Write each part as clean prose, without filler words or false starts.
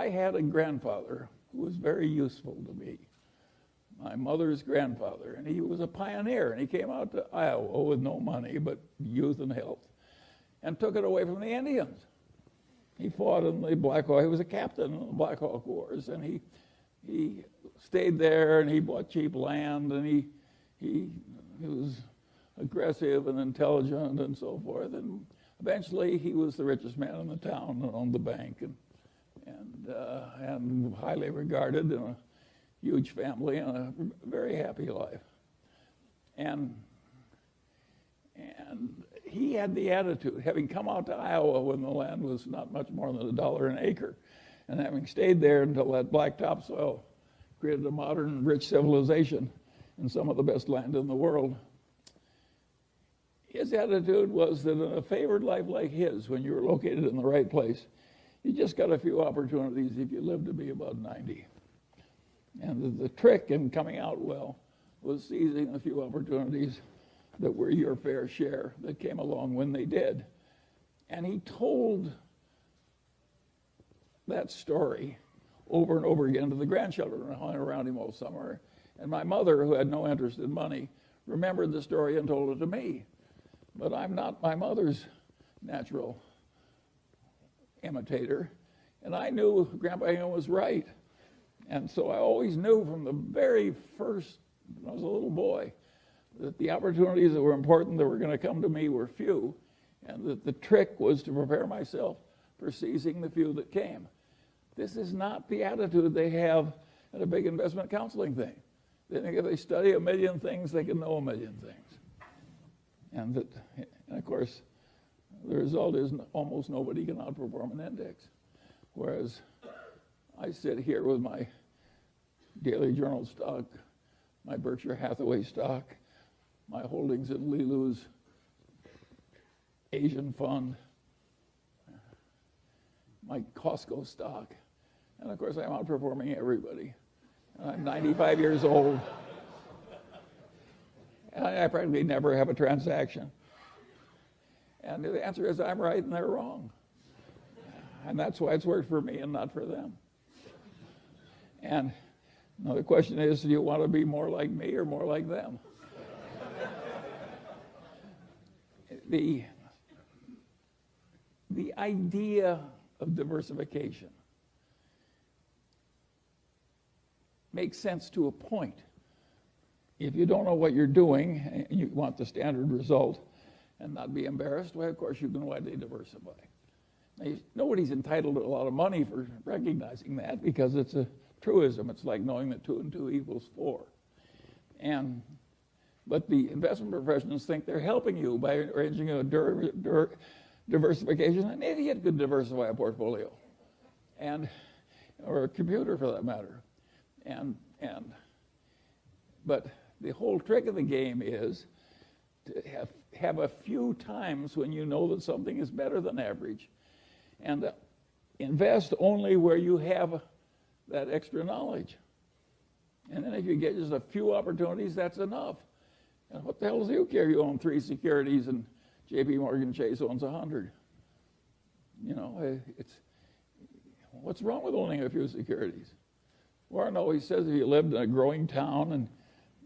I had a grandfather who was very useful to me, my mother's grandfather, and he was a pioneer, and he came out to Iowa with no money but youth and health and took it away from the Indians. He fought in the Black Hawk. He was a captain in the Black Hawk Wars, and he stayed there, and he bought cheap land, and he was aggressive and intelligent and so forth. And eventually, he was the richest man in the town and owned the bank, and highly regarded in a huge family and a very happy life. And he had the attitude, having come out to Iowa when the land was not much more than $1 an acre, and having stayed there until that black topsoil created a modern, rich civilization and some of the best land in the world. His attitude was that in a favored life like his, when you were located in the right place, you just got a few opportunities if you lived to be about 90. And the trick in coming out well was seizing a few opportunities that were your fair share that came along when they did. And he told that story over and over again to the grandchildren who hung around him all summer. And my mother, who had no interest in money, remembered the story and told it to me. But I'm not my mother's natural imitator. And I knew Grandpa Hingham was right. And so I always knew from the very first, when I was a little boy, that the opportunities that were important that were going to come to me were few, and that the trick was to prepare myself for seizing the few that came. This is not the attitude they have at a big investment counseling thing. They think if they study a million things, they can know a million things. And of course, the result is almost nobody can outperform an index. Whereas I sit here with my Daily Journal stock, my Berkshire Hathaway stock, my holdings in Lilu's Asian fund, my Costco stock, and of course I'm outperforming everybody. And I'm 95 years old, and I practically never have a transaction. And the answer is I'm right and they're wrong. And that's why it's worked for me and not for them. And now the question is, do you want to be more like me or more like them? The idea of diversification makes sense to a point. If you don't know what you're doing and you want the standard result and not be embarrassed, well, of course, you can widely diversify. Now, nobody's entitled to a lot of money for recognizing that because it's a truism. It's like knowing that 2 and 2 equals 4. But the investment professionals think they're helping you by arranging a diversification. An idiot could diversify a portfolio, or a computer for that matter. But the whole trick of the game is to have a few times when you know that something is better than average, and invest only where you have that extra knowledge. And then if you get just a few opportunities, that's enough. And what the hell does you care? You own 3 securities and J.P. Morgan Chase owns 100. You know, what's wrong with owning a few securities? Warren always says if you lived in a growing town and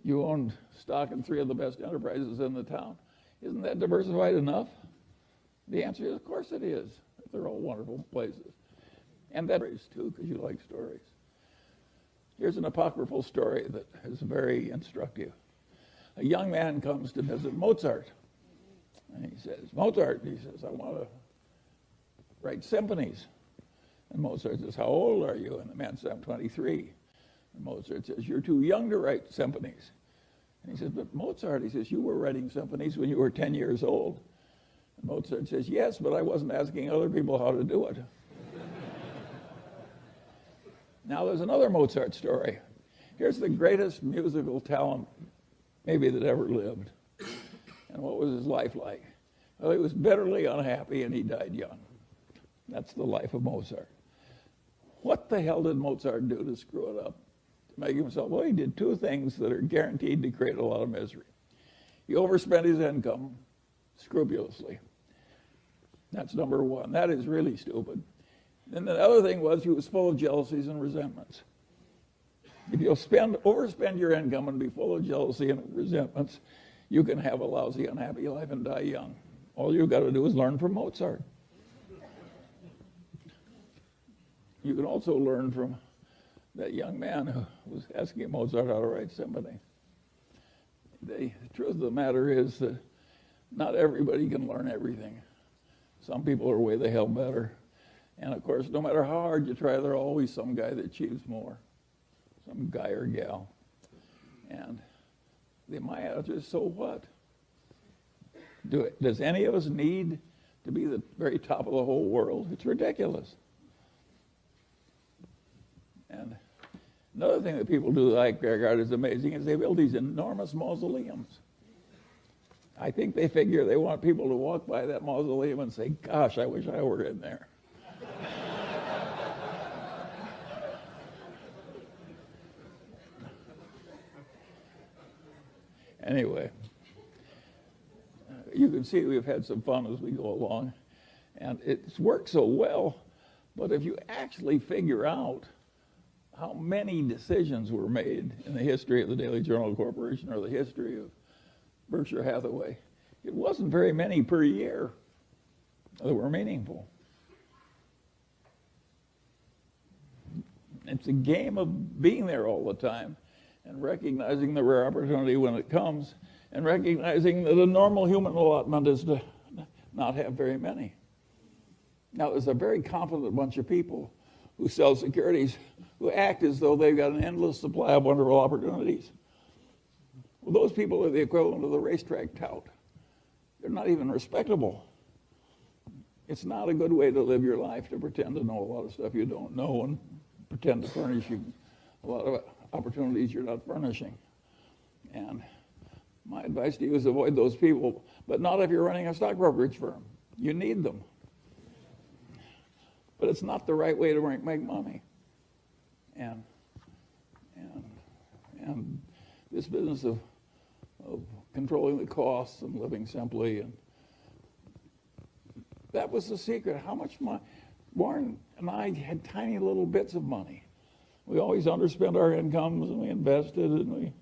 you owned stock in 3 of the best enterprises in the town, isn't that diversified enough? The answer is, of course it is. They're all wonderful places. And that is too, because you like stories. Here's an apocryphal story that is very instructive. A young man comes to visit Mozart. And he says, Mozart, he says, I want to write symphonies. And Mozart says, how old are you? And the man says, I'm 23. And Mozart says, you're too young to write symphonies. And he says, but Mozart, he says, you were writing symphonies when you were 10 years old. And Mozart says, yes, but I wasn't asking other people how to do it. Now there's another Mozart story. Here's the greatest musical talent maybe that ever lived. And what was his life like? Well, he was bitterly unhappy and he died young. That's the life of Mozart. What the hell did Mozart do to screw it up? To make himself, well, he did 2 things that are guaranteed to create a lot of misery. He overspent his income scrupulously. That's number 1. That is really stupid. And the other thing was he was full of jealousies and resentments. If you'll overspend your income and be full of jealousy and resentments, you can have a lousy, unhappy life and die young. All you've got to do is learn from Mozart. You can also learn from that young man who was asking Mozart how to write symphony. The truth of the matter is that not everybody can learn everything. Some people are way the hell better. And of course, no matter how hard you try, there's always some guy that achieves more, some guy or gal. And my answer is, so what? Does any of us need to be the very top of the whole world? It's ridiculous. And another thing that people do that I regard as amazing is they build these enormous mausoleums. I think they figure they want people to walk by that mausoleum and say, gosh, I wish I were in there. Anyway, you can see we've had some fun as we go along, and it's worked so well, but if you actually figure out how many decisions were made in the history of the Daily Journal Corporation or the history of Berkshire Hathaway, it wasn't very many per year that were meaningful. It's a game of being there all the time and recognizing the rare opportunity when it comes and recognizing that a normal human allotment is to not have very many. Now, there's a very confident bunch of people who sell securities who act as though they've got an endless supply of wonderful opportunities. Well, those people are the equivalent of the racetrack tout. They're not even respectable. It's not a good way to live your life to pretend to know a lot of stuff you don't know and pretend to furnish you a lot of opportunities you're not furnishing. And my advice to you is avoid those people, but not if you're running a stock brokerage firm. You need them. But it's not the right way to make money. And this business of controlling the costs and living simply, and that was the secret. How much money? Warren and I had tiny little bits of money. We always underspent our incomes, and we invested, and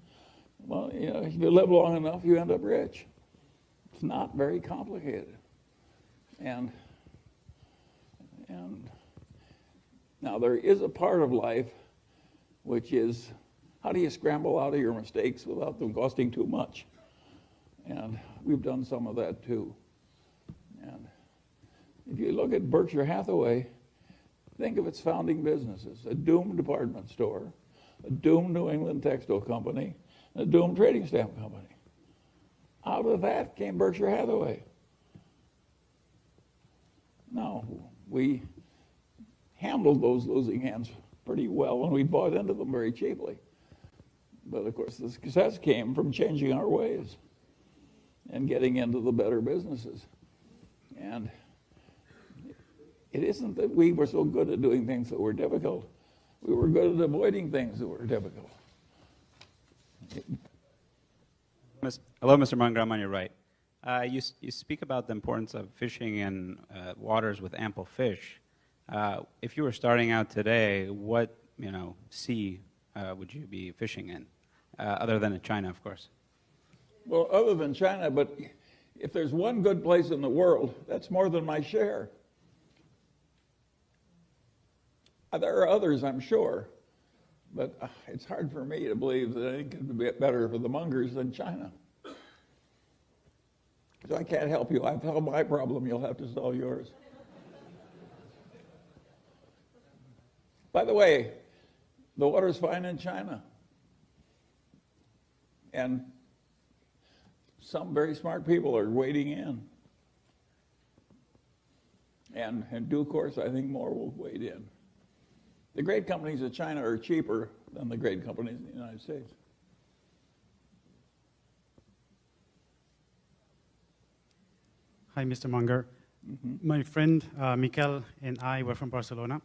if you live long enough, you end up rich. It's not very complicated. And now there is a part of life which is, how do you scramble out of your mistakes without them costing too much? And we've done some of that too. And if you look at Berkshire Hathaway, think of its founding businesses: a doomed department store, a doomed New England textile company, and a doomed trading stamp company. Out of that came Berkshire Hathaway. Now, we handled those losing hands pretty well, and we bought into them very cheaply. But of course, the success came from changing our ways and getting into the better businesses. And it isn't that we were so good at doing things that were difficult. We were good at avoiding things that were difficult. Hello, Mr. Munger, I'm on your right. You speak about the importance of fishing in waters with ample fish. If you were starting out today, what sea would you be fishing in, other than in China, of course? Well, other than China, but if there's one good place in the world, that's more than my share. There are others, I'm sure, but it's hard for me to believe that anything could be better for the Mungers than China. So I can't help you. I've solved my problem. You'll have to solve yours. By the way, the water's fine in China. And some very smart people are wading in. And in due course, I think more will wade in. The great companies of China are cheaper than the great companies in the United States. Hi, Mr. Munger. My friend Mikel and I were from Barcelona,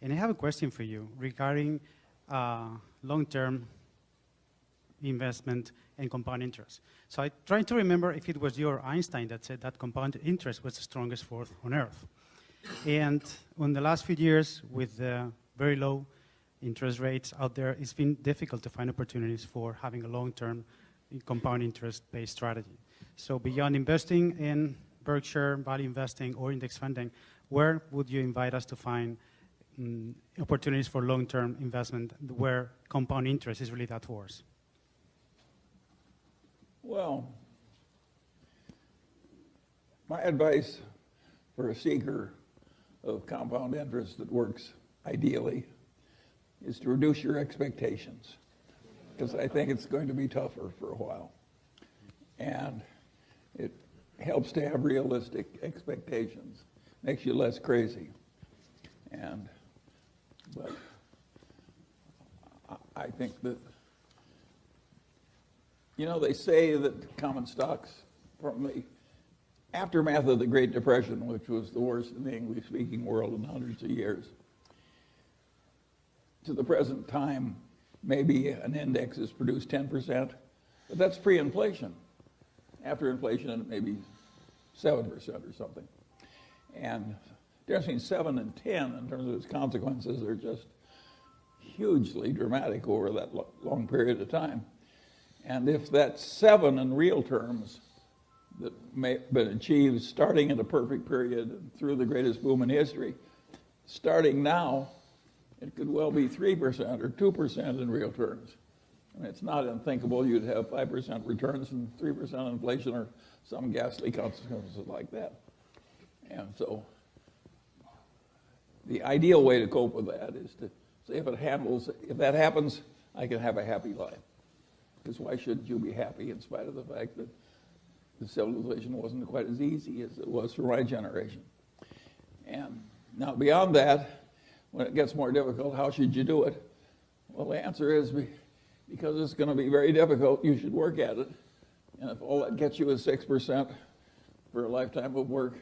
and I have a question for you regarding long-term investment and compound interest. So I tried to remember if it was you or Einstein that said that compound interest was the strongest force on Earth. And in the last few years, with the very low interest rates out there, it's been difficult to find opportunities for having a long-term compound interest-based strategy. So beyond investing in Berkshire, value investing, or index funding, where would you invite us to find opportunities for long-term investment where compound interest is really that force? Well, my advice for a seeker of compound interest that works ideally is to reduce your expectations, because I think it's going to be tougher for a while. And it helps to have realistic expectations, makes you less crazy. But I think that, they say that common stocks from the aftermath of the Great Depression, which was the worst in the English-speaking world in hundreds of years, to the present time, maybe an index has produced 10%, but that's pre-inflation. After inflation, it may be 7% or something. And the difference between 7 and 10 in terms of its consequences are just hugely dramatic over that long period of time. And if that 7 in real terms that may have been achieved starting in a perfect period and through the greatest boom in history, starting now, it could well be 3% or 2% in real terms. I mean, it's not unthinkable you'd have 5% returns and 3% inflation or some ghastly consequences like that. And so the ideal way to cope with that is to say if that happens, I can have a happy life. Because why shouldn't you be happy in spite of the fact that the civilization wasn't quite as easy as it was for my generation? And now beyond that, when it gets more difficult, how should you do it? Well, the answer is because it's going to be very difficult, you should work at it. And if all that gets you is 6% for a lifetime of work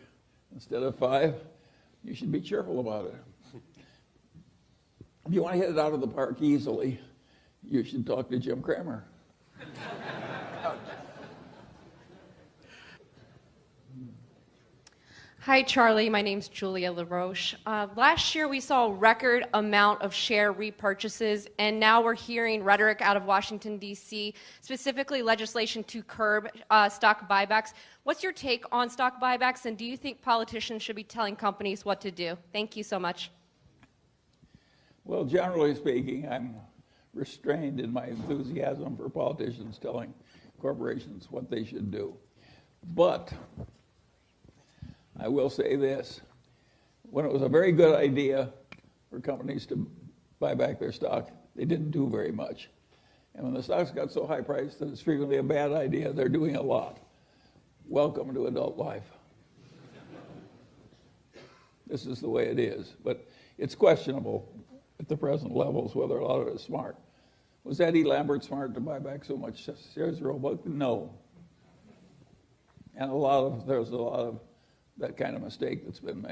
instead of 5%, you should be cheerful about it. If you want to hit it out of the park easily, you should talk to Jim Cramer. Hi, Charlie. My name's Julia LaRoche. Last year, we saw a record amount of share repurchases, and now we're hearing rhetoric out of Washington, D.C., specifically legislation to curb stock buybacks. What's your take on stock buybacks, and do you think politicians should be telling companies what to do? Thank you so much. Well, generally speaking, I'm restrained in my enthusiasm for politicians telling corporations what they should do. But I will say this. When it was a very good idea for companies to buy back their stock, they didn't do very much. And when the stocks got so high priced that it's frequently a bad idea, they're doing a lot. Welcome to adult life. This is the way it is. But it's questionable at the present levels whether a lot of it is smart. Was Eddie Lambert smart to buy back so much shares of Roebuck? No. And there's a lot of that kind of mistake that's been made.